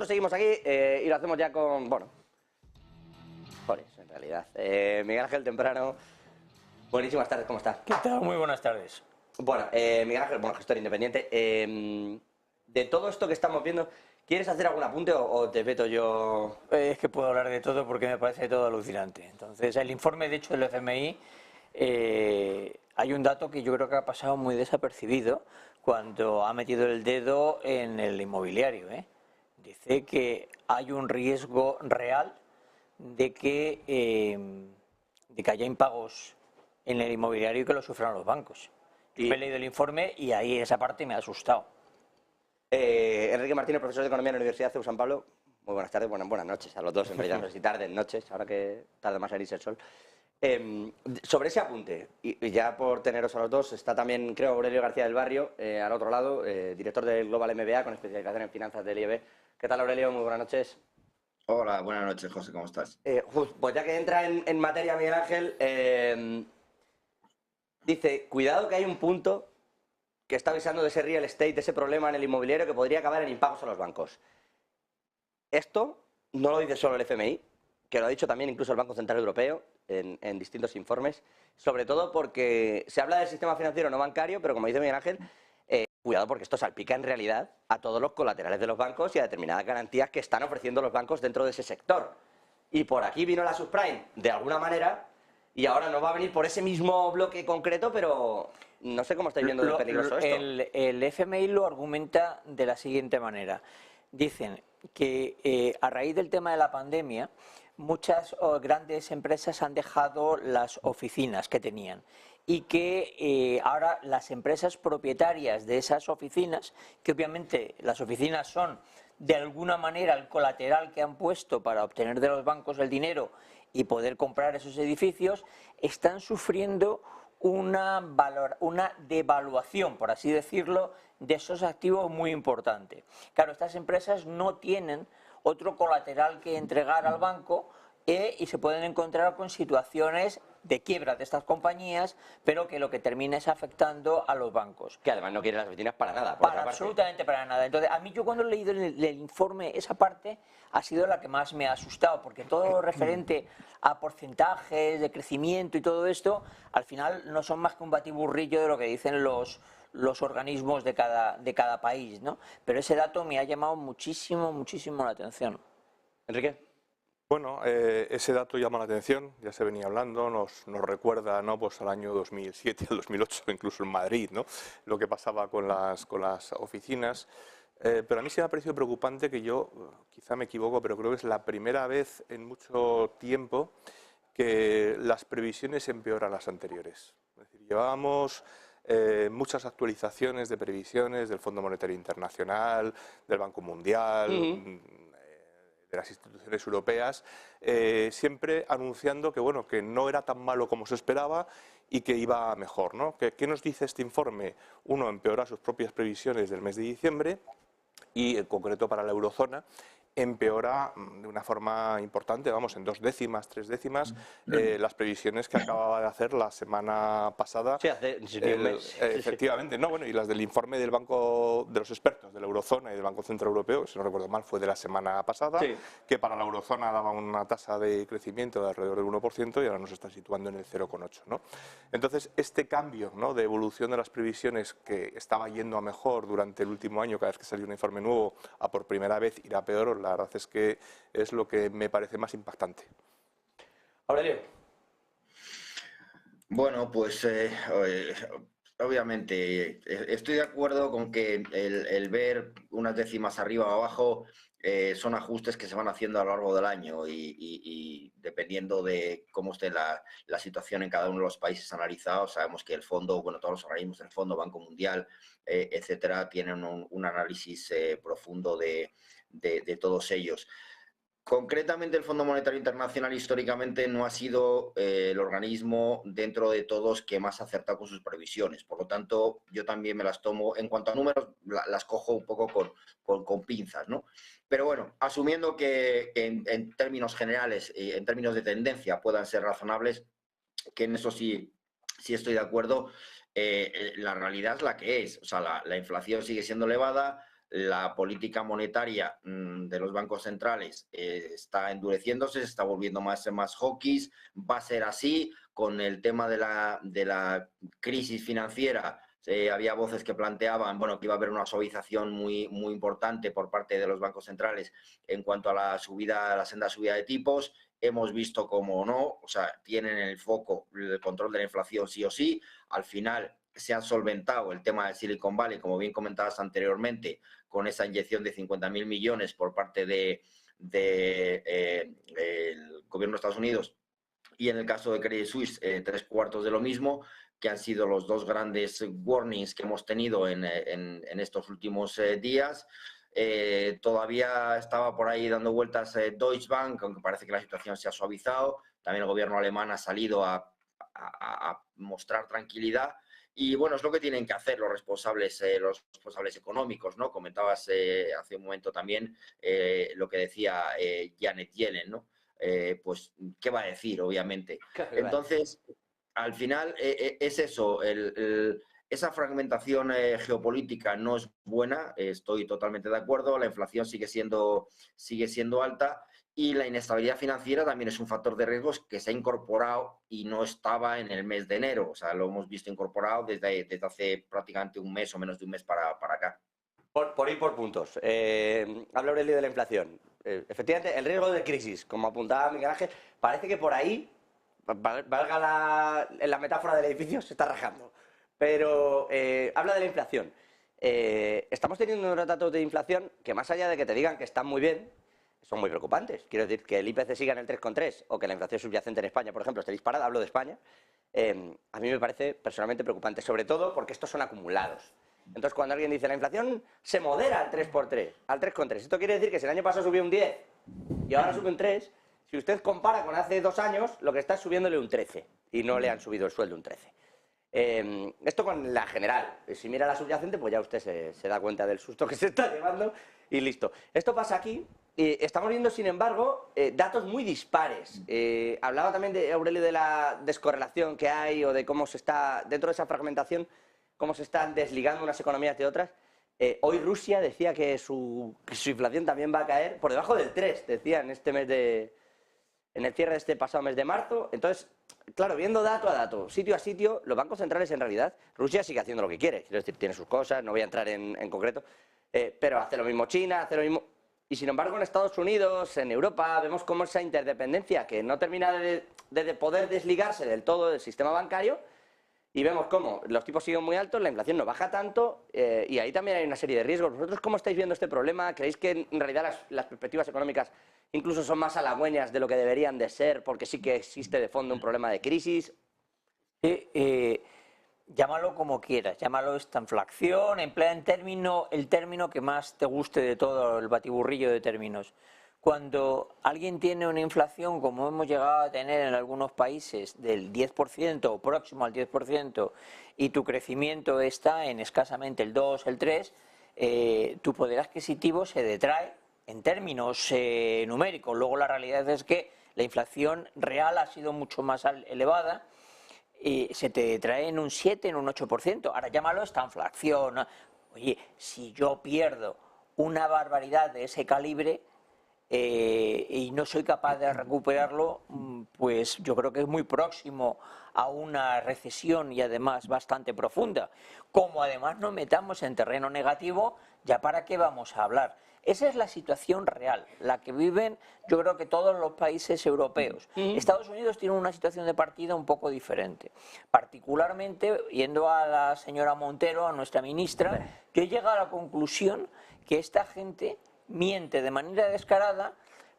Nosotros seguimos aquí y lo hacemos ya con, bueno, Jolis, en realidad. Miguel Ángel Temprano, buenísimas tardes, ¿cómo estás? ¿Qué tal? Muy buenas tardes. Bueno, Miguel Ángel, bueno, gestor independiente. De todo esto que estamos viendo, ¿quieres hacer algún apunte o te veto yo? Es que puedo hablar de todo porque me parece todo alucinante. Entonces, el informe, de hecho, del FMI, hay un dato que yo creo que ha pasado muy desapercibido cuando ha metido el dedo en el inmobiliario. Dice que hay un riesgo real de que haya impagos en el inmobiliario y que lo sufran los bancos. Yo me he leído el informe y ahí esa parte me ha asustado. Enrique Martínez, profesor de Economía en la Universidad de CEU San Pablo. Muy buenas tardes, buenas noches a los dos, en realidad, no sé si tardes, noches, ahora que tarda más en irse el sol. Sobre ese apunte, y ya por teneros a los dos, está también, creo, Aurelio García del Barrio, al otro lado, director del Global MBA con especialización en finanzas del IEB. ¿Qué tal, Aurelio? Muy buenas noches. Hola, buenas noches, José, ¿cómo estás? Pues ya que entra en materia Miguel Ángel, dice, cuidado que hay un punto que está avisando de ese real estate, de ese problema en el inmobiliario que podría acabar en impagos a los bancos. Esto no lo dice solo el FMI, que lo ha dicho también incluso el Banco Central Europeo en distintos informes, sobre todo porque se habla del sistema financiero no bancario, pero como dice Miguel Ángel, cuidado porque esto salpica en realidad a todos los colaterales de los bancos y a determinadas garantías que están ofreciendo los bancos dentro de ese sector. Y por aquí vino la subprime de alguna manera y ahora nos va a venir por ese mismo bloque concreto, pero no sé cómo estáis viendo de peligroso esto. El FMI lo argumenta de la siguiente manera. Dicen que a raíz del tema de la pandemia, muchas grandes empresas han dejado las oficinas que tenían y que ahora las empresas propietarias de esas oficinas, que obviamente las oficinas son de alguna manera el colateral que han puesto para obtener de los bancos el dinero y poder comprar esos edificios, están sufriendo una devaluación, por así decirlo, de esos activos muy importante. Claro, estas empresas no tienen otro colateral que entregar al banco y se pueden encontrar con situaciones de quiebra de estas compañías, pero que lo que termina es afectando a los bancos. Que además no quieren las oficinas para nada, por Para otra parte. absolutamente para nada. Entonces, a mí yo cuando he leído el informe, esa parte ha sido la que más me ha asustado, porque todo lo referente a porcentajes de crecimiento y todo esto, al final no son más que un batiburrillo de lo que dicen los organismos de cada país, ¿no? Pero ese dato me ha llamado muchísimo la atención. Enrique. Bueno, ese dato llama la atención, ya se venía hablando, nos recuerda, ¿no?, pues al año 2007, al 2008, incluso en Madrid, ¿no?, lo que pasaba con las oficinas. Pero a mí sí me ha parecido preocupante que yo, quizá me equivoco, pero creo que es la primera vez en mucho tiempo que las previsiones empeoran las anteriores. Es decir, llevábamos muchas actualizaciones de previsiones del Fondo Monetario Internacional, del Banco Mundial, de las instituciones europeas, siempre anunciando que, bueno, que no era tan malo como se esperaba y que iba mejor, ¿no? ¿Qué nos dice este informe? Uno, empeora sus propias previsiones del mes de diciembre y, en concreto para la eurozona, empeora de una forma importante, vamos, en 2 décimas, 3 décimas, las previsiones que acababa de hacer la semana pasada. Sí, hace un mes. Efectivamente, no, bueno, y las del informe del Banco de los expertos de la eurozona y del Banco Central Europeo, si no recuerdo mal, fue de la semana pasada, sí, que para la eurozona daba una tasa de crecimiento de alrededor del 1% y ahora nos está situando en el 0,8%, ¿no? Entonces, este cambio, ¿no?, de evolución de las previsiones que estaba yendo a mejor durante el último año, cada vez que salía un informe nuevo, a por primera vez irá peor, la verdad es que es lo que me parece más impactante. Aurelio. Bueno, pues obviamente estoy de acuerdo con que el ver unas décimas arriba o abajo son ajustes que se van haciendo a lo largo del año y dependiendo de cómo esté la situación en cada uno de los países analizados, sabemos que el fondo, bueno, todos los organismos del fondo, Banco Mundial, etcétera, tienen un análisis profundo de todos ellos. Concretamente, el Fondo Monetario Internacional históricamente no ha sido el organismo dentro de todos que más ha acertado con sus previsiones. Por lo tanto, yo también me las tomo, en cuanto a números, las cojo un poco con pinzas, ¿no? Pero bueno, asumiendo que en términos generales, en términos de tendencia, puedan ser razonables, que en eso sí estoy de acuerdo, la realidad es la que es. O sea, la inflación sigue siendo elevada, la política monetaria de los bancos centrales está endureciéndose, se está volviendo más hawkish, va a ser así. Con el tema de la crisis financiera, había voces que planteaban, bueno, que iba a haber una suavización muy importante por parte de los bancos centrales en cuanto a la senda de subida de tipos. Hemos visto cómo no, o sea, tienen en el foco el control de la inflación sí o sí. Al final se ha solventado el tema de Silicon Valley, como bien comentabas anteriormente, con esa inyección de 50.000 millones por parte del gobierno de Estados Unidos, y en el caso de Credit Suisse, 3/4 de lo mismo, que han sido los dos grandes warnings que hemos tenido en estos últimos días. Todavía estaba por ahí dando vueltas Deutsche Bank, aunque parece que la situación se ha suavizado. También el gobierno alemán ha salido a mostrar tranquilidad. Y bueno, es lo que tienen que hacer los responsables económicos, ¿no? Comentabas hace un momento también lo que decía Janet Yellen, ¿no? Pues, ¿qué va a decir, obviamente? Entonces, al final es eso, esa fragmentación geopolítica no es buena, estoy totalmente de acuerdo, la inflación sigue siendo alta, y la inestabilidad financiera también es un factor de riesgos que se ha incorporado y no estaba en el mes de enero. O sea, lo hemos visto incorporado desde hace prácticamente un mes o menos de un mes para acá. Por ir por puntos. Habla Aurelio de la inflación. Efectivamente, el riesgo de crisis, como apuntaba Miguel Ángel, parece que por ahí, valga la metáfora del edificio, se está rajando. Pero habla de la inflación. Estamos teniendo unos datos de inflación que, más allá de que te digan que están muy bien, son muy preocupantes. Quiero decir, que el IPC siga en el 3,3 o que la inflación subyacente en España, por ejemplo, esté disparada, hablo de España, a mí me parece personalmente preocupante, sobre todo porque estos son acumulados. Entonces, cuando alguien dice la inflación se modera al 3x3, al 3,3, esto quiere decir que si el año pasado subió un 10 y ahora sube un 3, si usted compara con hace 2 años, lo que está es subiéndole un 13 y no le han subido el sueldo un 13. Esto con la general. Si mira la subyacente, pues ya usted se da cuenta del susto que se está llevando y listo. Esto pasa aquí. Estamos viendo, sin embargo, datos muy dispares. Hablaba también de Aurelio de la descorrelación que hay o de cómo se está, dentro de esa fragmentación, cómo se están desligando unas economías de otras. Hoy Rusia decía que su inflación también va a caer por debajo del 3, decía en el cierre de este pasado mes de marzo. Entonces, claro, viendo dato a dato, sitio a sitio, los bancos centrales en realidad, Rusia sigue haciendo lo que quiere, quiero decir, tiene sus cosas, no voy a entrar en concreto, pero hace lo mismo China, hace lo mismo. Y sin embargo, en Estados Unidos, en Europa, vemos cómo esa interdependencia que no termina de poder desligarse del todo del sistema bancario, y vemos cómo los tipos siguen muy altos, la inflación no baja tanto, y ahí también hay una serie de riesgos. ¿Vosotros cómo estáis viendo este problema? ¿Creéis que en realidad las perspectivas económicas incluso son más halagüeñas de lo que deberían de ser, porque sí que existe de fondo un problema de crisis? Llámalo como quieras, llámalo estanflación, emplea el término que más te guste de todo el batiburrillo de términos. Cuando alguien tiene una inflación, como hemos llegado a tener en algunos países, del 10% o próximo al 10%, y tu crecimiento está en escasamente el 2, el 3, tu poder adquisitivo se detrae en términos numéricos. Luego la realidad es que la inflación real ha sido mucho más elevada y se te detrae en un 7, en un 8%. Ahora llámalo estanflación. Oye, si yo pierdo una barbaridad de ese calibre y no soy capaz de recuperarlo, pues yo creo que es muy próximo a una recesión y además bastante profunda. Como además nos metamos en terreno negativo, ¿ya para qué vamos a hablar? Esa es la situación real, la que viven yo creo que todos los países europeos. Estados Unidos tiene una situación de partida un poco diferente. Particularmente, yendo a la señora Montero, a nuestra ministra, yo he llegado a la conclusión que esta gente miente de manera descarada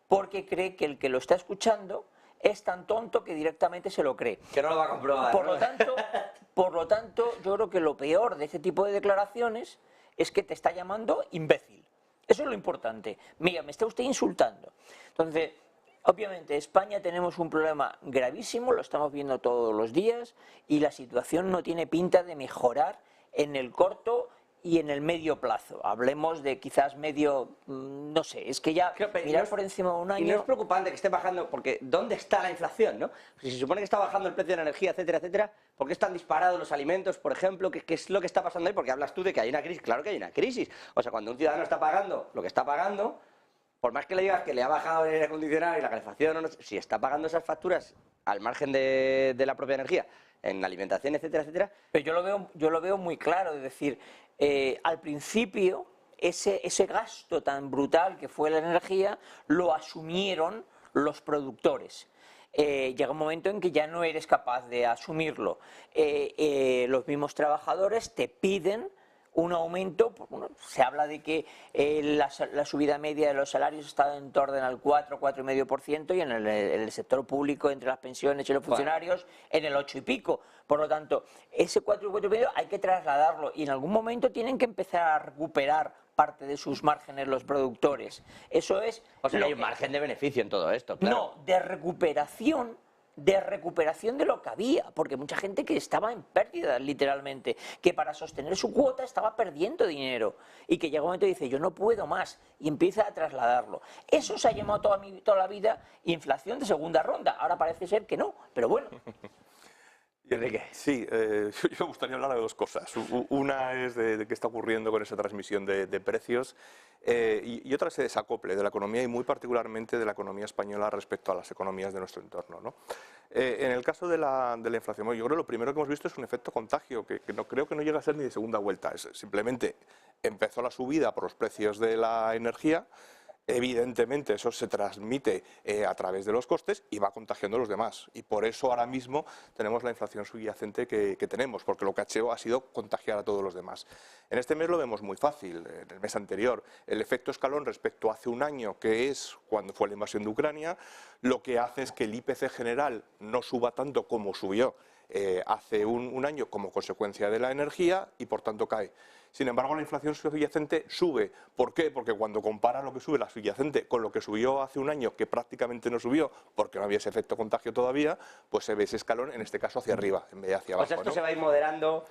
porque cree que el que lo está escuchando es tan tonto que directamente se lo cree. Que no lo va a comprobar. Por lo tanto, yo creo que lo peor de este tipo de declaraciones es que te está llamando imbécil. Eso es lo importante. Mira, me está usted insultando. Entonces, obviamente, en España tenemos un problema gravísimo, lo estamos viendo todos los días, y la situación no tiene pinta de mejorar en el corto y en el medio plazo. Hablemos de quizás medio, no sé, es que ya mirar por encima de un año... Y no es preocupante que esté bajando, porque ¿dónde está la inflación, no? Si se supone que está bajando el precio de la energía, etcétera, etcétera, ¿por qué están disparados los alimentos, por ejemplo? ¿Qué es lo que está pasando ahí? Porque hablas tú de que hay una crisis. Claro que hay una crisis. O sea, cuando un ciudadano está pagando lo que está pagando, por más que le digas que le ha bajado el aire acondicionado y la calefacción, o no sé, si está pagando esas facturas al margen de la propia energía, en alimentación, etcétera, etcétera... Pero yo lo veo muy claro, es decir, al principio ese gasto tan brutal que fue la energía lo asumieron los productores. Llega un momento en que ya no eres capaz de asumirlo. Los mismos trabajadores te piden un aumento, bueno, se habla de que la subida media de los salarios está en torno al 4,5% y en el sector público, entre las pensiones y los funcionarios, en el 8 y pico. Por lo tanto, ese 4,5% hay que trasladarlo y en algún momento tienen que empezar a recuperar parte de sus márgenes los productores. Eso es... O sea, hay un margen de beneficio en todo esto, claro. No, de recuperación de lo que había, porque mucha gente que estaba en pérdida, literalmente, que para sostener su cuota estaba perdiendo dinero y que llega un momento y dice, yo no puedo más, y empieza a trasladarlo. Eso se ha llamado toda la vida inflación de segunda ronda, ahora parece ser que no, pero bueno. Enrique. Sí, yo me gustaría hablar de dos cosas. Una es de qué está ocurriendo con esa transmisión de precios y otra es ese desacople de la economía y muy particularmente de la economía española respecto a las economías de nuestro entorno, ¿no? En el caso de la inflación, yo creo que lo primero que hemos visto es un efecto contagio que no creo que no llega a ser ni de segunda vuelta. Simplemente empezó la subida por los precios de la energía. Evidentemente eso se transmite a través de los costes y va contagiando a los demás. Y por eso ahora mismo tenemos la inflación subyacente que tenemos, porque lo que ha hecho ha sido contagiar a todos los demás. En este mes lo vemos muy fácil, en el mes anterior. El efecto escalón respecto a hace un año, que es cuando fue la invasión de Ucrania, lo que hace es que el IPC general no suba tanto como subió hace un año como consecuencia de la energía y por tanto cae. Sin embargo, la inflación subyacente sube. ¿Por qué? Porque cuando compara lo que sube la subyacente con lo que subió hace un año, que prácticamente no subió porque no había ese efecto contagio todavía, pues se ve ese escalón, en este caso hacia arriba, en vez de hacia abajo. O sea, esto ¿no? se va a ir moderando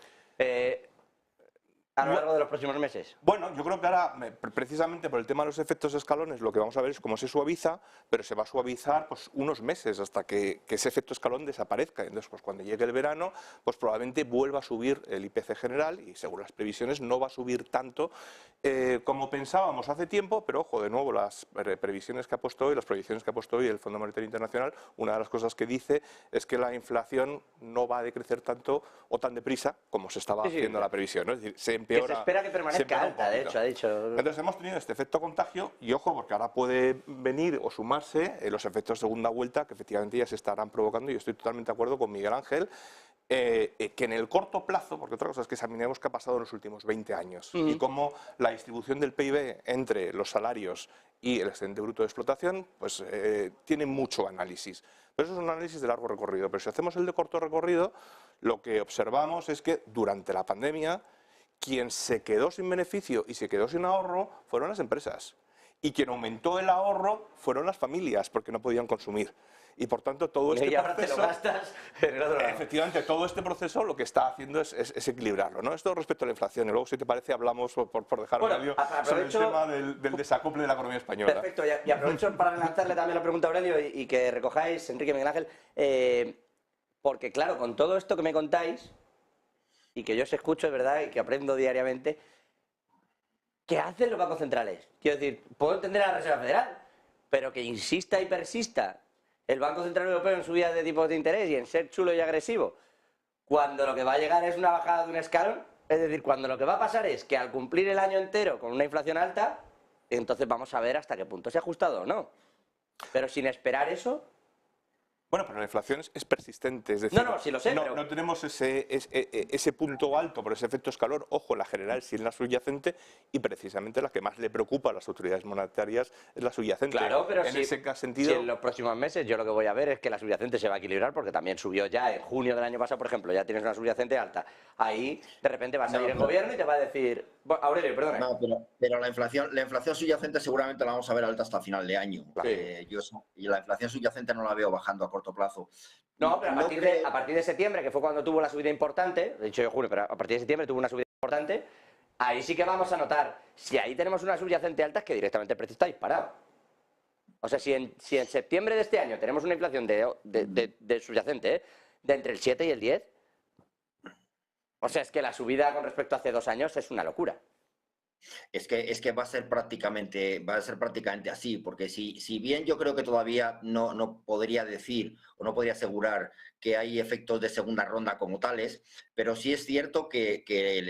a lo largo de los próximos meses. Bueno, yo creo que ahora, precisamente por el tema de los efectos escalones, lo que vamos a ver es cómo se suaviza, pero se va a suavizar pues, unos meses hasta que ese efecto escalón desaparezca. Entonces, pues, cuando llegue el verano, pues probablemente vuelva a subir el IPC general y según las previsiones no va a subir tanto como pensábamos hace tiempo, pero ojo, de nuevo, las previsiones que ha puesto hoy, las proyecciones que ha puesto hoy el Fondo Monetario Internacional, una de las cosas que dice es que la inflación no va a decrecer tanto o tan deprisa como se estaba haciendo la previsión, ¿no? Es decir, se empeora, que se espera que permanezca alta, de hecho, ha dicho. Entonces hemos tenido este efecto contagio y ojo, porque ahora puede venir o sumarse los efectos de segunda vuelta que efectivamente ya se estarán provocando y estoy totalmente de acuerdo con Miguel Ángel, que en el corto plazo, porque otra cosa es que examinemos qué ha pasado en los últimos 20 años y cómo la distribución del PIB entre los salarios y el excedente bruto de explotación, pues tiene mucho análisis. Pero eso es un análisis de largo recorrido. Pero si hacemos el de corto recorrido, lo que observamos es que durante la pandemia quien se quedó sin beneficio y se quedó sin ahorro fueron las empresas. Y quien aumentó el ahorro fueron las familias, porque no podían consumir. Y por tanto, todo este ahora proceso, te lo gastas en el otro lado. efectivamente, todo este proceso lo que está haciendo es equilibrarlo, ¿no? Esto respecto a la inflación. Y luego, si te parece, hablamos, por dejar medio, sobre el tema del desacople de la economía española. Perfecto, y aprovecho para lanzarle también la pregunta a Aurelio y que recojáis, Enrique y Miguel Ángel, porque claro, con todo esto que me contáis, y que yo os escucho, es verdad, y que aprendo diariamente, ¿qué hacen los bancos centrales? Quiero decir, puedo entender a la Reserva Federal, pero que insista y persista el Banco Central Europeo en subidas de tipos de interés y en ser chulo y agresivo, cuando lo que va a llegar es una bajada de un escalón, es decir, cuando lo que va a pasar es que al cumplir el año entero con una inflación alta, entonces vamos a ver hasta qué punto se ha ajustado o no. Pero sin esperar eso... Bueno, pero la inflación es persistente, es decir, sí lo sé, pero... no tenemos ese punto alto por ese efecto escalón, ojo, la general sí es la subyacente y precisamente la que más le preocupa a las autoridades monetarias es la subyacente. Claro, pero en ese sentido... si en los próximos meses yo lo que voy a ver es que la subyacente se va a equilibrar porque también subió ya en junio del año pasado, por ejemplo, ya tienes una subyacente alta. Ahí de repente va a salir el gobierno y te va a decir... Bueno, Aurelio, perdona. No, pero la inflación subyacente seguramente la vamos a ver alta hasta final de año. Y la inflación subyacente no la veo bajando a corto plazo. No, pero a partir de septiembre, que fue cuando tuvo la subida importante, he dicho yo junio, pero a partir de septiembre tuvo una subida importante, ahí sí que vamos a notar, si ahí tenemos una subyacente alta, es que directamente el precio está disparado. O sea, si en septiembre de este año tenemos una inflación de subyacente de entre el 7 y el 10, o sea, es que la subida con respecto a hace 2 años es una locura. Es que va a ser prácticamente así, porque si bien yo creo que todavía no podría decir o no podría asegurar que hay efectos de segunda ronda como tales, pero sí es cierto que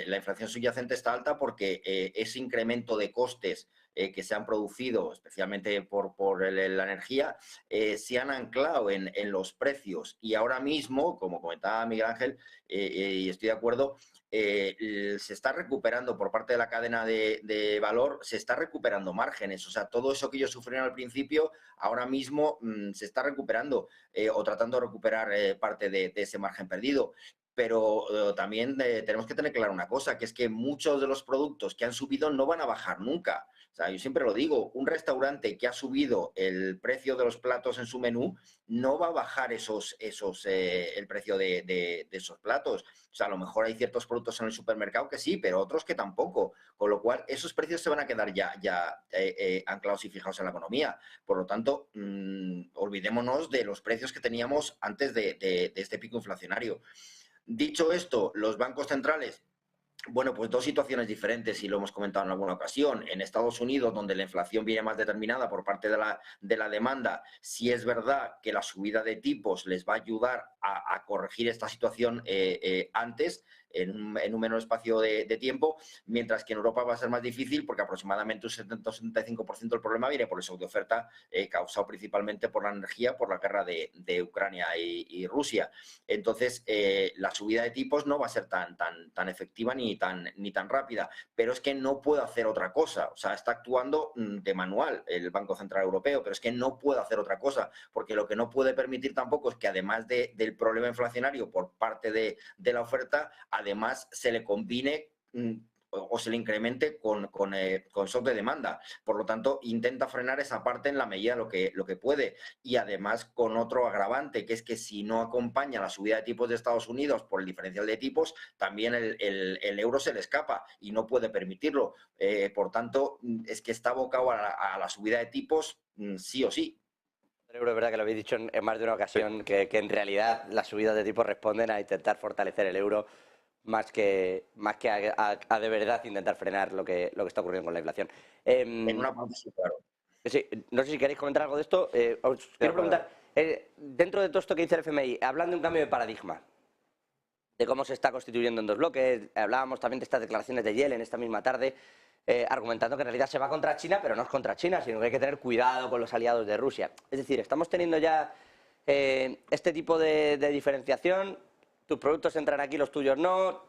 la inflación subyacente está alta porque ese incremento de costes que se han producido, especialmente por la energía, se han anclado en los precios. Y ahora mismo, como comentaba Miguel Ángel, y estoy de acuerdo, se está recuperando por parte de la cadena de valor, se está recuperando márgenes. O sea, todo eso que ellos sufrieron al principio, ahora mismo se está recuperando o tratando de recuperar parte de ese margen perdido. Pero también tenemos que tener claro una cosa, que es que muchos de los productos que han subido no van a bajar nunca. O sea, yo siempre lo digo, un restaurante que ha subido el precio de los platos en su menú no va a bajar el precio de esos platos. O sea, a lo mejor hay ciertos productos en el supermercado que sí, pero otros que tampoco. Con lo cual, esos precios se van a quedar ya anclados y fijados en la economía. Por lo tanto, olvidémonos de los precios que teníamos antes de este pico inflacionario. Dicho esto, los bancos centrales, bueno, pues dos situaciones diferentes y lo hemos comentado en alguna ocasión. En Estados Unidos, donde la inflación viene más determinada por parte de la demanda, sí es verdad que la subida de tipos les va a ayudar a corregir esta situación antes, en un menor espacio de tiempo, mientras que en Europa va a ser más difícil porque aproximadamente un 70-75% del problema viene por el shock de oferta causado principalmente por la energía, por la guerra de Ucrania y Rusia. Entonces, la subida de tipos no va a ser tan efectiva ni tan rápida, pero es que no puede hacer otra cosa. O sea, está actuando de manual el Banco Central Europeo, pero es que no puede hacer otra cosa, porque lo que no puede permitir tampoco es que además del problema inflacionario por parte de la oferta, además se le combine o se le incremente con shock de demanda. Por lo tanto, intenta frenar esa parte en la medida de lo que puede. Y además con otro agravante, que es que si no acompaña la subida de tipos de Estados Unidos por el diferencial de tipos, también el euro se le escapa y no puede permitirlo. Por tanto, es que está abocado a la subida de tipos sí o sí. El euro es verdad que lo habéis dicho en más de una ocasión, que en realidad las subidas de tipos responden a intentar fortalecer el euro más que a de verdad intentar frenar lo que está ocurriendo con la inflación. En una parte sí, claro. Sí, no sé si queréis comentar algo de esto. Os quiero preguntar, dentro de todo esto que dice el FMI, hablando de un cambio de paradigma, de cómo se está constituyendo en dos bloques, hablábamos también de estas declaraciones de Yellen esta misma tarde, argumentando que en realidad se va contra China, pero no es contra China, sino que hay que tener cuidado con los aliados de Rusia. Es decir, estamos teniendo ya este tipo de diferenciación, tus productos entran aquí, los tuyos no.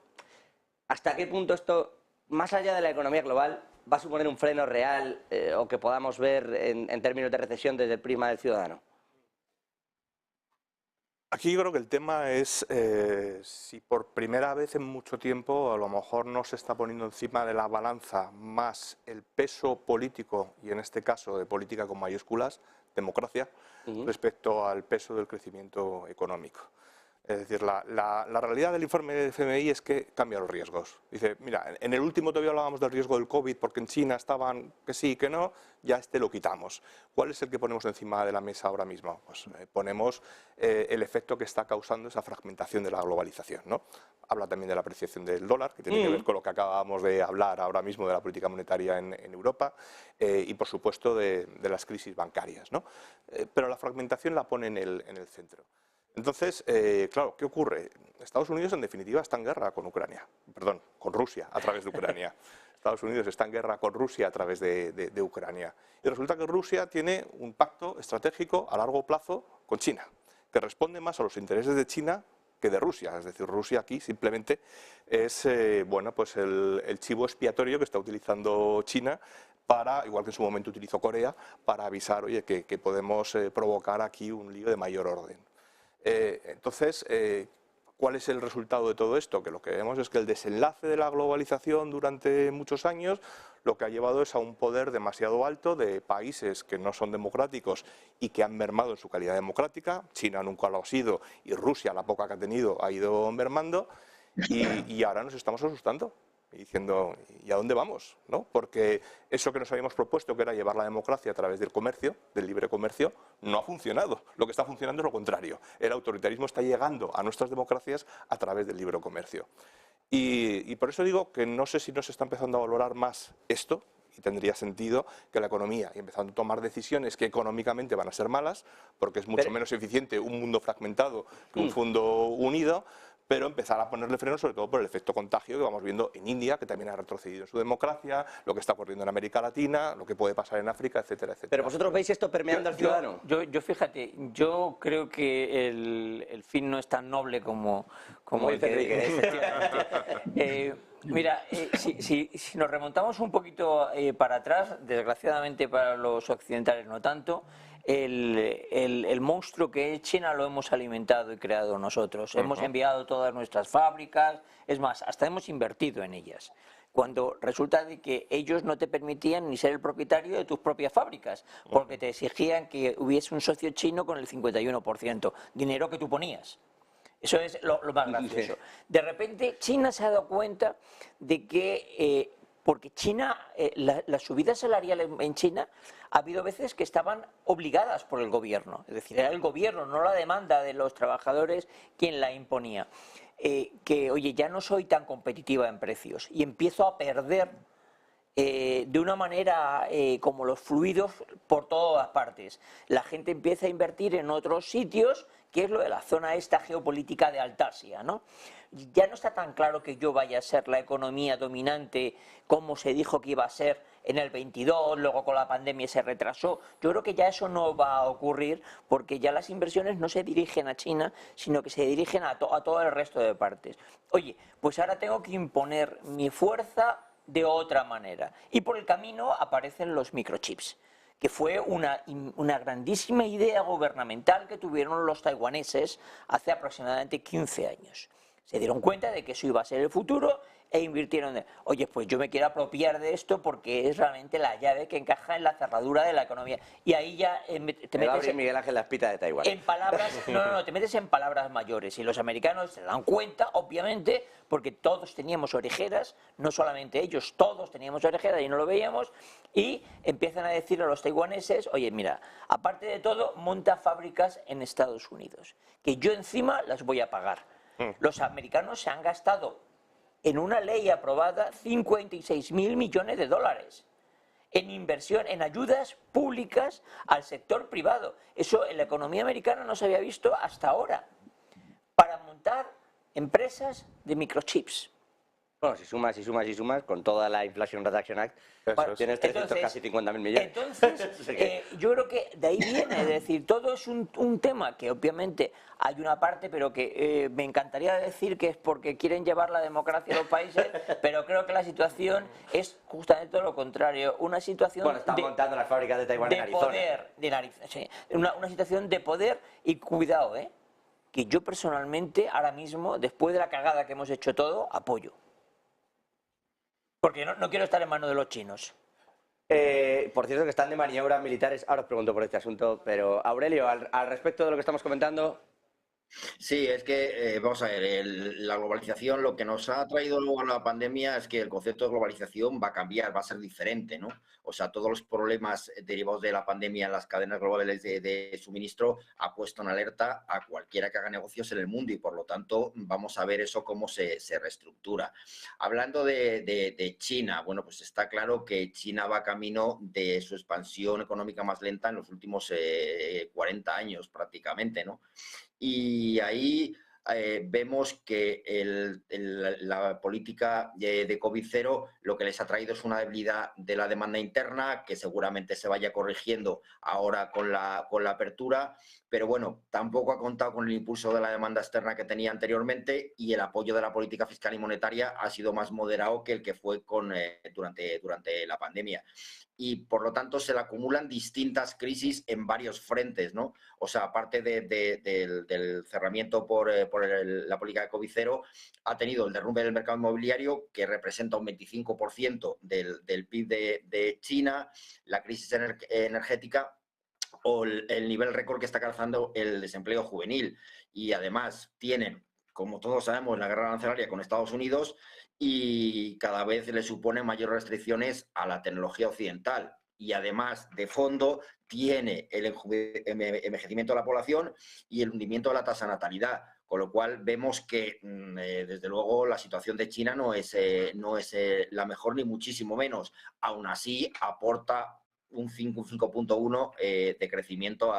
¿Hasta qué punto esto, más allá de la economía global, va a suponer un freno real o que podamos ver en términos de recesión desde el prisma del ciudadano? Aquí yo creo que el tema es si por primera vez en mucho tiempo a lo mejor no se está poniendo encima de la balanza más el peso político, y en este caso de política con mayúsculas, democracia, respecto al peso del crecimiento económico. Es decir, la realidad del informe del FMI es que cambia los riesgos. Dice, mira, en el último todavía hablábamos del riesgo del COVID porque en China estaban que sí, que no, ya este lo quitamos. ¿Cuál es el que ponemos encima de la mesa ahora mismo? Pues ponemos el efecto que está causando esa fragmentación de la globalización, ¿no? Habla también de la apreciación del dólar, que tiene que ver con lo que acabamos de hablar ahora mismo de la política monetaria en Europa y, por supuesto, de las crisis bancarias, ¿no? Pero la fragmentación la pone en el centro. Entonces, claro, ¿qué ocurre? Estados Unidos, en definitiva, está en guerra con con Rusia, a través de Ucrania. Estados Unidos está en guerra con Rusia a través de Ucrania. Y resulta que Rusia tiene un pacto estratégico a largo plazo con China, que responde más a los intereses de China que de Rusia. Es decir, Rusia aquí simplemente es pues el chivo expiatorio que está utilizando China para, igual que en su momento utilizó Corea, para avisar, oye, que podemos provocar aquí un lío de mayor orden. Entonces, ¿cuál es el resultado de todo esto? Que lo que vemos es que el desenlace de la globalización durante muchos años lo que ha llevado es a un poder demasiado alto de países que no son democráticos y que han mermado en su calidad democrática. China nunca lo ha sido y Rusia, la poca que ha tenido, ha ido mermando y ahora nos estamos asustando. y diciendo, ¿y a dónde vamos? ¿No? Porque eso que nos habíamos propuesto, que era llevar la democracia a través del comercio, del libre comercio, no ha funcionado. Lo que está funcionando es lo contrario. El autoritarismo está llegando a nuestras democracias a través del libre comercio. Y por eso digo que no sé si no se está empezando a valorar más esto, y tendría sentido que la economía, y empezando a tomar decisiones que económicamente van a ser malas, porque es mucho menos eficiente un mundo fragmentado que un mundo unido, pero empezar a ponerle freno sobre todo por el efecto contagio que vamos viendo en India, que también ha retrocedido en su democracia, lo que está ocurriendo en América Latina, lo que puede pasar en África, etcétera, etcétera. Pero vosotros veis esto permeando al ciudadano. Yo fíjate, yo creo que el fin no es tan noble como el dice Enrique. efectivamente. Mira, si nos remontamos un poquito para atrás, desgraciadamente para los occidentales no tanto, el monstruo que es China lo hemos alimentado y creado nosotros. Hemos enviado todas nuestras fábricas, es más, hasta hemos invertido en ellas. Cuando resulta de que ellos no te permitían ni ser el propietario de tus propias fábricas, porque te exigían que hubiese un socio chino con el 51%, dinero que tú ponías. Eso es lo más gracioso. De repente China se ha dado cuenta de que, porque China, las subidas salariales en China, ha habido veces que estaban obligadas por el gobierno. Es decir, era el gobierno, no la demanda de los trabajadores quien la imponía. Que, oye, ya no soy tan competitiva en precios y empiezo a perder de una manera como los fluidos por todas partes. La gente empieza a invertir en otros sitios, que es lo de la zona esta geopolítica de Altasia, ¿no? Ya no está tan claro que yo vaya a ser la economía dominante como se dijo que iba a ser en el 22, luego con la pandemia se retrasó. Yo creo que ya eso no va a ocurrir porque ya las inversiones no se dirigen a China, sino que se dirigen a todo el resto de partes. Oye, pues ahora tengo que imponer mi fuerza de otra manera. Y por el camino aparecen los microchips, que fue una grandísima idea gubernamental que tuvieron los taiwaneses hace aproximadamente 15 años. Se dieron cuenta de que eso iba a ser el futuro e invirtieron. Oye, pues yo me quiero apropiar de esto porque es realmente la llave que encaja en la cerradura de la economía. Y ahí ya te metes en Miguel Ángel la espita de Taiwán. En palabras, no, te metes en palabras mayores. Y los americanos se dan cuenta, obviamente, porque todos teníamos orejeras, no solamente ellos, todos teníamos orejeras y no lo veíamos, y empiezan a decir a los taiwaneses, oye, mira, aparte de todo, monta fábricas en Estados Unidos, que yo encima las voy a pagar. Los americanos se han gastado en una ley aprobada 56.000 millones de dólares en inversión, en ayudas públicas al sector privado. Eso en la economía americana no se había visto hasta ahora, para montar empresas de microchips. Bueno, si sumas, con toda la Inflation Reduction Act, tienes 300, casi 50.000 millones. Entonces, yo creo que de ahí viene, es decir, todo es un tema que obviamente hay una parte, pero que me encantaría decir que es porque quieren llevar la democracia a los países, pero creo que la situación es justamente todo lo contrario, una situación están montando las fábricas de Taiwán en Arizona. Una situación de poder y cuidado, que yo personalmente ahora mismo, después de la cagada que hemos hecho todo, apoyo. Porque no quiero estar en manos de los chinos. Por cierto, que están de maniobras militares. Ahora os pregunto por este asunto, pero Aurelio, al respecto de lo que estamos comentando. Sí, es que, vamos a ver, la globalización, lo que nos ha traído luego la pandemia es que el concepto de globalización va a cambiar, va a ser diferente, ¿no? O sea, todos los problemas derivados de la pandemia en las cadenas globales de suministro ha puesto en alerta a cualquiera que haga negocios en el mundo y, por lo tanto, vamos a ver eso cómo se reestructura. Hablando de China, bueno, pues está claro que China va camino de su expansión económica más lenta en los últimos 40 años prácticamente, ¿no? Y ahí vemos que la política de COVID-0 lo que les ha traído es una debilidad de la demanda interna que seguramente se vaya corrigiendo ahora con la apertura, pero bueno, tampoco ha contado con el impulso de la demanda externa que tenía anteriormente y el apoyo de la política fiscal y monetaria ha sido más moderado que el que fue durante la pandemia. Y por lo tanto se le acumulan distintas crisis en varios frentes, ¿no? O sea, aparte del cerramiento por la política de COVID-0, ha tenido el derrumbe del mercado inmobiliario, que representa un 25% del PIB de China, la crisis energética o el nivel récord que está alcanzando el desempleo juvenil. Y además tienen, como todos sabemos, la guerra arancelaria con Estados Unidos y cada vez le supone mayores restricciones a la tecnología occidental. Y además, de fondo, tiene el envejecimiento de la población y el hundimiento de la tasa de natalidad. Con lo cual vemos que, desde luego, la situación de China no es la mejor, ni muchísimo menos. Aún así, aporta un 5,1 de crecimiento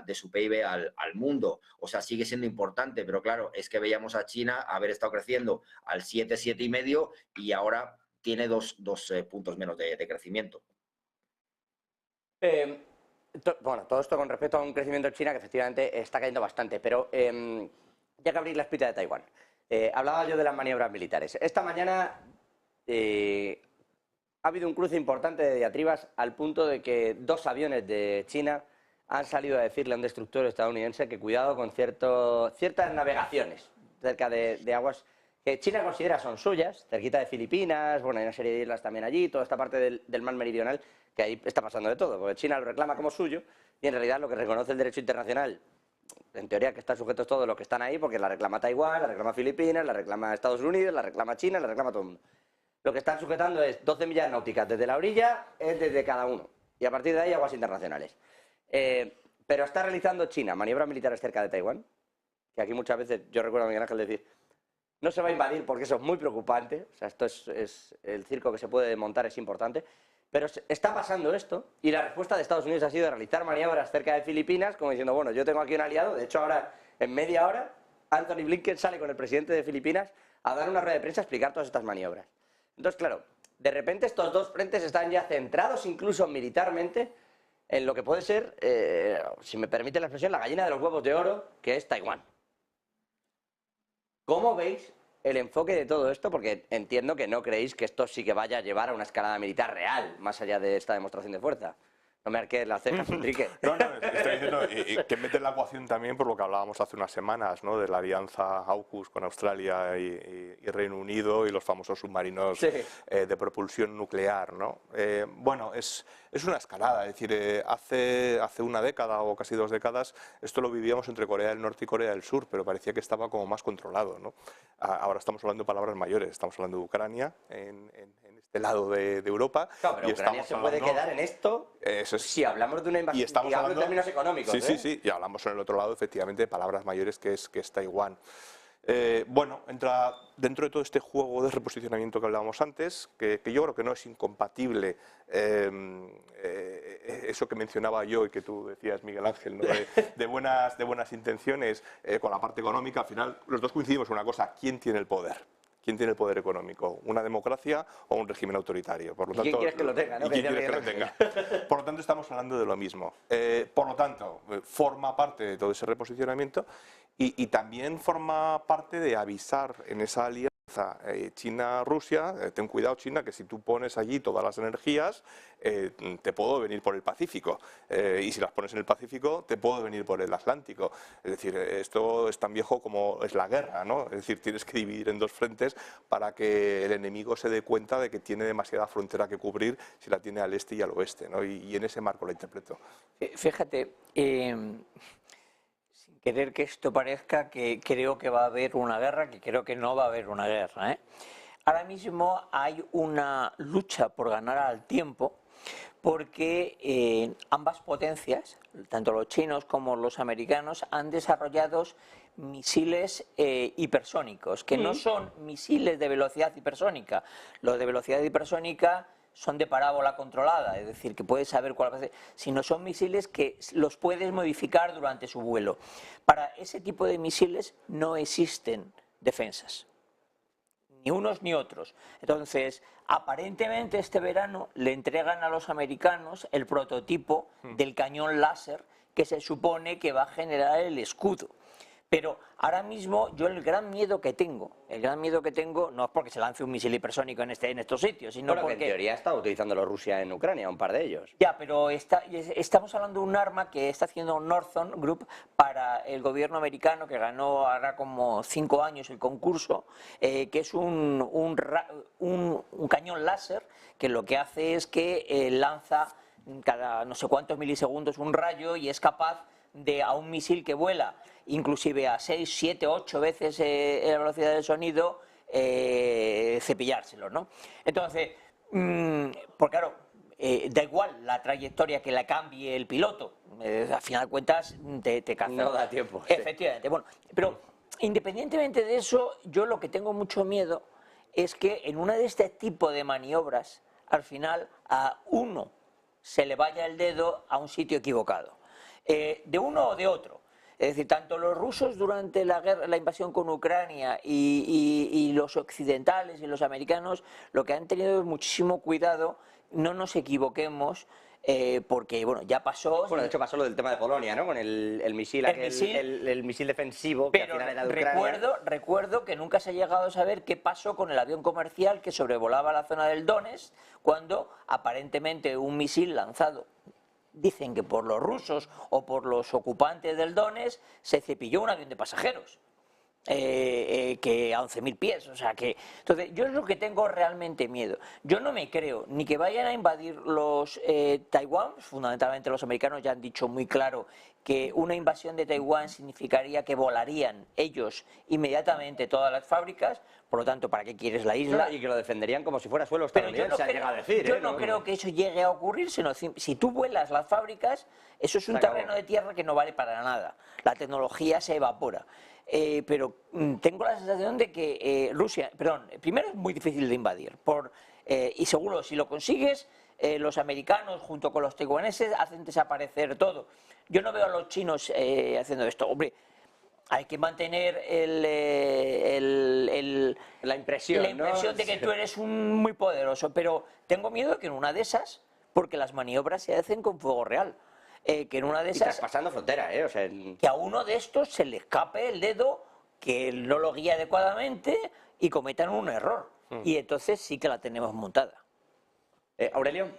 de su PIB al mundo. O sea, sigue siendo importante, pero claro, es que veíamos a China haber estado creciendo al 7, 7,5 y ahora tiene dos puntos menos de crecimiento. Bueno, todo esto con respecto a un crecimiento en China que efectivamente está cayendo bastante, pero ya que abrir la espita de Taiwán, hablaba yo de las maniobras militares. Esta mañana ha habido un cruce importante de diatribas al punto de que 2 aviones de China han salido a decirle a un destructor estadounidense que cuidado con ciertas navegaciones cerca de aguas que China considera son suyas, cerquita de Filipinas, bueno, hay una serie de islas también allí, toda esta parte del mar meridional, que ahí está pasando de todo, porque China lo reclama como suyo y en realidad lo que reconoce el derecho internacional, en teoría que están sujetos todos los que están ahí, porque la reclama Taiwán, la reclama Filipinas, la reclama Estados Unidos, la reclama China, la reclama todo el mundo. Lo que están sujetando es 12 millas náuticas desde la orilla, es desde cada uno, y a partir de ahí aguas internacionales. Pero está realizando China maniobras militares cerca de Taiwán, que aquí muchas veces yo recuerdo a Miguel Ángel decir, no se va a invadir porque eso es muy preocupante, o sea, esto es el circo que se puede montar es importante, pero está pasando esto y la respuesta de Estados Unidos ha sido realizar maniobras cerca de Filipinas, como diciendo, bueno, yo tengo aquí un aliado, de hecho ahora en media hora Anthony Blinken sale con el presidente de Filipinas a dar una rueda de prensa a explicar todas estas maniobras. Entonces, claro, de repente estos dos frentes están ya centrados incluso militarmente en lo que puede ser, si me permite la expresión, la gallina de los huevos de oro, que es Taiwán. ¿Cómo veis el enfoque de todo esto? Porque entiendo que no creéis que esto sí que vaya a llevar a una escalada militar real, más allá de esta demostración de fuerza. No me arquees las cejas, Enrique. No, estoy diciendo que mete en la ecuación también por lo que hablábamos hace unas semanas, ¿no? De la alianza AUKUS con Australia y Reino Unido y los famosos submarinos de propulsión nuclear, ¿no? Bueno, es una escalada, es decir, hace una década o casi 2 décadas esto lo vivíamos entre Corea del Norte y Corea del Sur, pero parecía que estaba como más controlado, ¿no? Ahora estamos hablando de palabras mayores, estamos hablando de Ucrania en este lado de Europa. Claro, pero Ucrania se puede quedar en esto si hablamos de una invasión, y estamos hablando en términos económicos. Sí, y hablamos en el otro lado, efectivamente, de palabras mayores que es Taiwán. Bueno, entra dentro de todo este juego de reposicionamiento que hablábamos antes, que yo creo que no es incompatible eso que mencionaba yo y que tú decías, Miguel Ángel, ¿no? de buenas intenciones con la parte económica. Al final, los dos coincidimos en una cosa: ¿quién tiene el poder? ¿Quién tiene el poder económico? ¿Una democracia o un régimen autoritario? Por lo tanto, ¿quién quieres que lo tenga? ¿No? ¿Quién quieres que lo tenga? Por lo tanto, estamos hablando de lo mismo. Por lo tanto, forma parte de todo ese reposicionamiento y también forma parte de avisar en esa alianza China-Rusia, ten cuidado China, que si tú pones allí todas las energías, te puedo venir por el Pacífico, y si las pones en el Pacífico, te puedo venir por el Atlántico. Es decir, esto es tan viejo como es la guerra, ¿no? Es decir, tienes que dividir en 2 frentes para que el enemigo se dé cuenta de que tiene demasiada frontera que cubrir si la tiene al este y al oeste, ¿no? Y en ese marco la interpreto. Fíjate, querer que esto parezca que creo que va a haber una guerra, que creo que no va a haber una guerra, ¿eh? Ahora mismo hay una lucha por ganar al tiempo porque ambas potencias, tanto los chinos como los americanos, han desarrollado misiles hipersónicos, que no son misiles de velocidad hipersónica. Los de velocidad hipersónica son de parábola controlada, es decir, que puedes saber cuál va a ser, sino son misiles que los puedes modificar durante su vuelo. Para ese tipo de misiles no existen defensas, ni unos ni otros. Entonces, aparentemente este verano le entregan a los americanos el prototipo del cañón láser que se supone que va a generar el escudo. Pero ahora mismo yo el gran miedo que tengo no es porque se lance un misil hipersónico en estos sitios, sino porque en teoría está utilizándolo Rusia en Ucrania, un par de ellos. Ya, pero estamos hablando de un arma que está haciendo Northrop Group para el gobierno americano, que ganó ahora como 5 años el concurso, que es un cañón láser que lo que hace es que lanza cada no sé cuántos milisegundos un rayo y es capaz de a un misil que vuela inclusive a 6, 7, 8 veces la velocidad del sonido, cepillárselo, ¿no? Entonces, pues claro, da igual la trayectoria que la cambie el piloto, al final de cuentas te caza. No da tiempo. Sí. Efectivamente, bueno, pero independientemente de eso, yo lo que tengo mucho miedo es que en una de este tipo de maniobras, al final a uno se le vaya el dedo a un sitio equivocado, de uno o de otro. Es decir, tanto los rusos durante la guerra, la invasión con Ucrania y los occidentales y los americanos, lo que han tenido es muchísimo cuidado, no nos equivoquemos, porque bueno, ya pasó. Bueno, de hecho pasó lo del tema de Polonia, ¿no? Con el misil, el misil defensivo, que pero al final era de Ucrania. recuerdo que nunca se ha llegado a saber qué pasó con el avión comercial que sobrevolaba la zona del Donetsk cuando aparentemente un misil lanzado, dicen que por los rusos o por los ocupantes del Donetsk, se cepilló un avión de pasajeros. Que a 11.000 pies, o sea que... Entonces, yo es lo que tengo realmente miedo. Yo no me creo ni que vayan a invadir los Taiwán, fundamentalmente los americanos ya han dicho muy claro que una invasión de Taiwán significaría que volarían ellos inmediatamente todas las fábricas, por lo tanto, ¿para qué quieres la isla? Y que lo defenderían como si fuera suelo Pero yo estadounidense, no ha llegado a decir. yo no creo que eso llegue a ocurrir, sino si tú vuelas las fábricas, eso es un terreno de tierra que no vale para nada. La tecnología se evapora. Pero tengo la sensación de que Rusia, perdón, primero es muy difícil de invadir, y seguro, si lo consigues, los americanos junto con los taiwaneses hacen desaparecer todo. Yo no veo a los chinos haciendo esto. Hombre, hay que mantener la impresión, ¿no? de que tú eres muy poderoso, pero tengo miedo de que en una de esas, porque las maniobras se hacen con fuego real, que en una de esas... Y traspasando frontera, ¿eh? O sea, que a uno de estos se le escape el dedo, que no lo guía adecuadamente y cometan un error. Y entonces sí que la tenemos montada. Aurelio.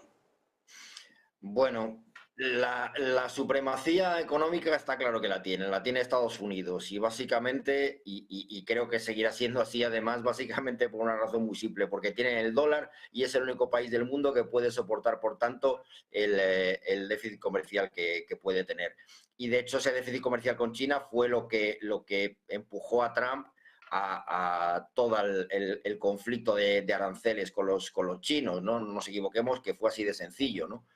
Bueno, la supremacía económica está claro que la tiene Estados Unidos y básicamente, y creo que seguirá siendo así además, básicamente por una razón muy simple, porque tienen el dólar y es el único país del mundo que puede soportar, por tanto, el déficit comercial que puede tener. Y de hecho ese déficit comercial con China fue lo que empujó a Trump a todo el conflicto de aranceles con los chinos, ¿no? No nos equivoquemos que fue así de sencillo, ¿no?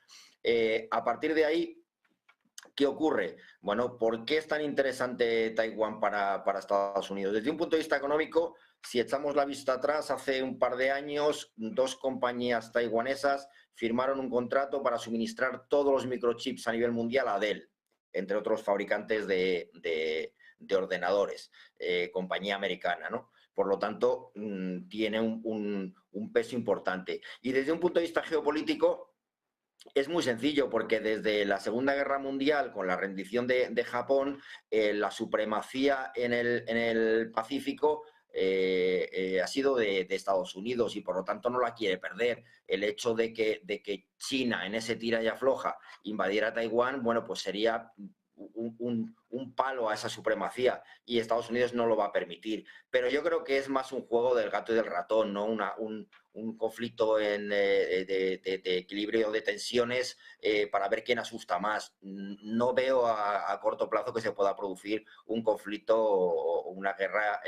A partir de ahí, ¿qué ocurre? Bueno, ¿por qué es tan interesante Taiwán para Estados Unidos? Desde un punto de vista económico, si echamos la vista atrás, hace un par de años, dos compañías taiwanesas firmaron un contrato para suministrar todos los microchips a nivel mundial a Dell, entre otros fabricantes de ordenadores, compañía americana, ¿no? Por lo tanto, tiene un peso importante. Y desde un punto de vista geopolítico, es muy sencillo porque desde la Segunda Guerra Mundial, con la rendición de Japón, la supremacía en el Pacífico ha sido de Estados Unidos y por lo tanto no la quiere perder. El hecho de que China en ese tira y afloja invadiera Taiwán, bueno, pues sería un palo a esa supremacía y Estados Unidos no lo va a permitir. Pero yo creo que es más un juego del gato y del ratón, ¿no? Un conflicto de equilibrio de tensiones para ver quién asusta más. No veo a corto plazo que se pueda producir un conflicto o una guerra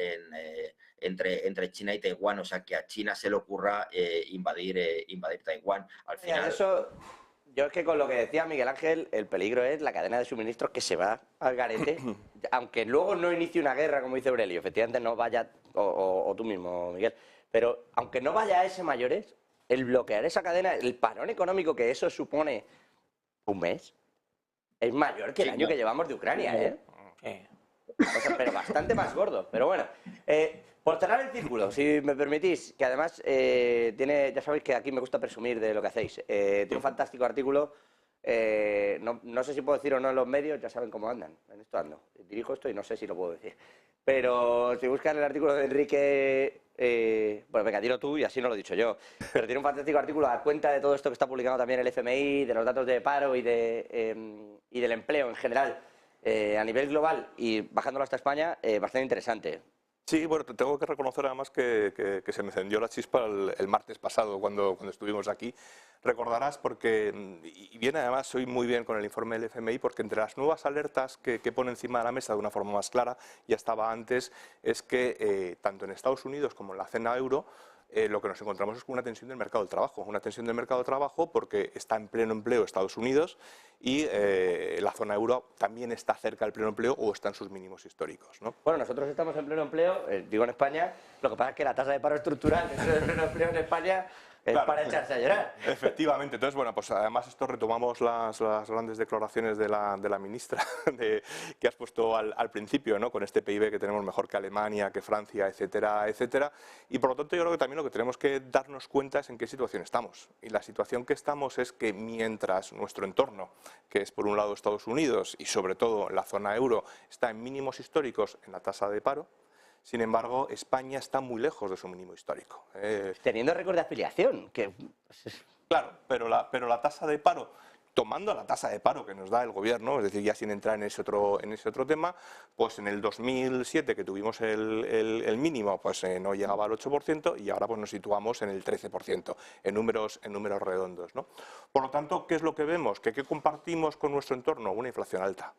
entre China y Taiwán, o sea, que a China se le ocurra invadir Taiwán. Al final... Yo es que con lo que decía Miguel Ángel, el peligro es la cadena de suministros que se va al garete, aunque luego no inicie una guerra, como dice Aurelio, efectivamente no vaya, o tú mismo, Miguel, pero aunque no vaya a ese mayores, el bloquear esa cadena, el parón económico que eso supone un mes, es mayor que el año que llevamos de Ucrania, ¿eh? O sea, pero bastante más gordo, pero bueno. Por cerrar el círculo, si me permitís, que además ya sabéis que aquí me gusta presumir de lo que hacéis. Tiene un fantástico artículo, no sé si puedo decir o no en los medios, ya saben cómo andan, en esto ando. Dirijo esto y no sé si lo puedo decir. Pero si buscan el artículo de Enrique, bueno, venga, dilo tú y así no lo he dicho yo. Pero tiene un fantástico artículo a cuenta de todo esto que está publicando también el FMI, de los datos de paro y del empleo en general a nivel global y bajándolo hasta España, bastante interesante. Sí, bueno, te tengo que reconocer además que se me encendió la chispa el martes pasado cuando estuvimos aquí. Recordarás porque, y viene además hoy muy bien con el informe del FMI, porque entre las nuevas alertas que pone encima de la mesa de una forma más clara, ya estaba antes, es que tanto en Estados Unidos como en la zona euro, lo que nos encontramos es con una tensión del mercado del trabajo. Una tensión del mercado del trabajo porque está en pleno empleo Estados Unidos y la zona euro también está cerca del pleno empleo o está en sus mínimos históricos, ¿no? Bueno, nosotros estamos en pleno empleo, digo en España, lo que pasa es que la tasa de paro estructural dentro del pleno empleo en España es Claro. para echarse a llorar. Efectivamente, entonces, bueno, pues además esto retomamos las grandes declaraciones de la ministra que has puesto al principio, ¿no? Con este PIB que tenemos mejor que Alemania, que Francia, etcétera, etcétera. Y por lo tanto yo creo que también lo que tenemos que darnos cuenta es en qué situación estamos. Y la situación que estamos es que mientras nuestro entorno, que es por un lado Estados Unidos y sobre todo la zona euro, está en mínimos históricos en la tasa de paro, sin embargo, España está muy lejos de su mínimo histórico. Teniendo récord de afiliación, que... Claro, pero la tasa de paro, tomando la tasa de paro que nos da el gobierno, es decir, ya sin entrar en ese otro tema, pues en el 2007 que tuvimos el mínimo, pues no llegaba al 8% y ahora pues nos situamos en el 13%, en números redondos, ¿no? Por lo tanto, ¿qué es lo que vemos? ¿Qué compartimos con nuestro entorno? Una inflación alta.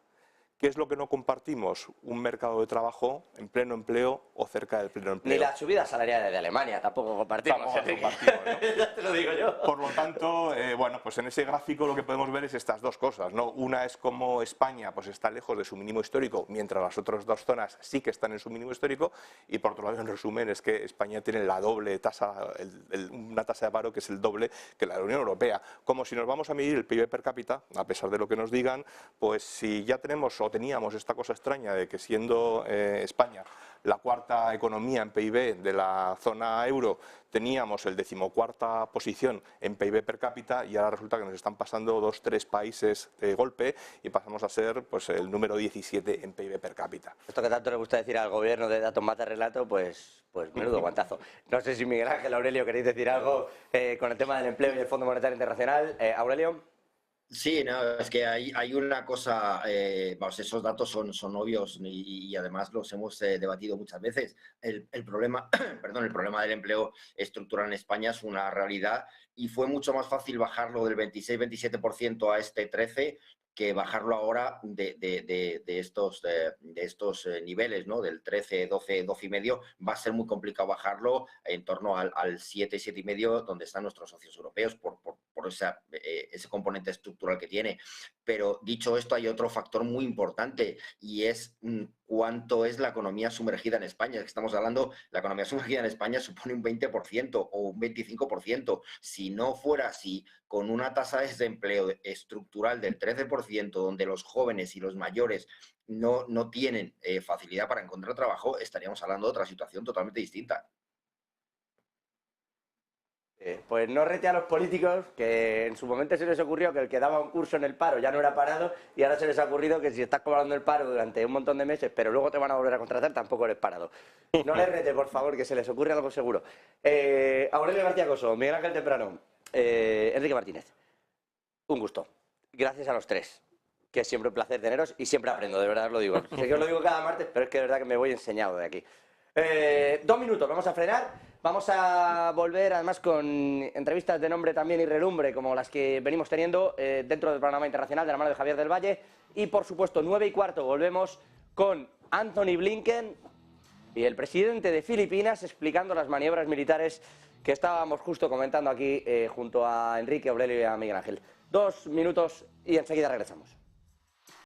¿Qué es lo que no compartimos? Un mercado de trabajo en pleno empleo o cerca del pleno empleo. Ni las subidas salariales de Alemania tampoco compartimos. Tampoco compartimos, ¿no? Ya te lo digo yo. Por lo tanto, bueno, pues en ese gráfico lo que podemos ver es estas dos cosas, ¿no? Una es como España pues está lejos de su mínimo histórico, mientras las otras dos zonas sí que están en su mínimo histórico, y por otro lado, en resumen, es que España tiene la doble tasa, una tasa de paro que es el doble que la de la Unión Europea. Como si nos vamos a medir el PIB per cápita, a pesar de lo que nos digan, pues si ya tenemos o teníamos esta cosa extraña de que siendo España la cuarta economía en PIB de la zona euro, teníamos el 14ª posición en PIB per cápita y ahora resulta que nos están pasando 2-3 países de golpe y pasamos a ser pues el número 17 en PIB per cápita. Esto que tanto le gusta decir al gobierno de datos mata relato, pues menudo guantazo. No sé si Miguel Ángel, Aurelio, queréis decir algo con el tema del empleo y el Fondo Monetario Internacional. Aurelio. Sí, no, es que hay una cosa, vamos, esos datos son obvios y además los hemos debatido muchas veces. El problema, perdón, el problema del empleo estructural en España es una realidad y fue mucho más fácil bajarlo del 26-27% a este 13% que bajarlo ahora de estos niveles, ¿no? Del 13, 12, 12,5, va a ser muy complicado bajarlo en torno al 7, 7,5, donde están nuestros socios europeos, por ese componente estructural que tiene. Pero dicho esto, hay otro factor muy importante y es cuánto es la economía sumergida en España. Estamos hablando, la economía sumergida en España supone un 20% o un 25%. Si no fuera así, con una tasa de desempleo estructural del 13%, donde los jóvenes y los mayores no tienen facilidad para encontrar trabajo, estaríamos hablando de otra situación totalmente distinta. Pues no rete a los políticos, que en su momento se les ocurrió que el que daba un curso en el paro ya no era parado y ahora se les ha ocurrido que si estás cobrando el paro durante un montón de meses, pero luego te van a volver a contratar, tampoco eres parado. No les rete, por favor, que se les ocurre algo seguro. Aurelio García Coso, Miguel Ángel Temprano, Enrique Martínez, un gusto. Gracias a los tres, que es siempre un placer teneros y siempre aprendo, de verdad os lo digo. Sé que os lo digo cada martes, pero es que de verdad que me voy enseñado de aquí. 2 minutos, vamos a frenar. Vamos a volver además con entrevistas de nombre también y relumbre, como las que venimos teniendo dentro del programa internacional de la mano de Javier del Valle. Y por supuesto, 9:15, volvemos con Antony Blinken y el presidente de Filipinas explicando las maniobras militares que estábamos justo comentando aquí junto a Enrique, Aurelio y a Miguel Ángel. 2 minutos y enseguida regresamos.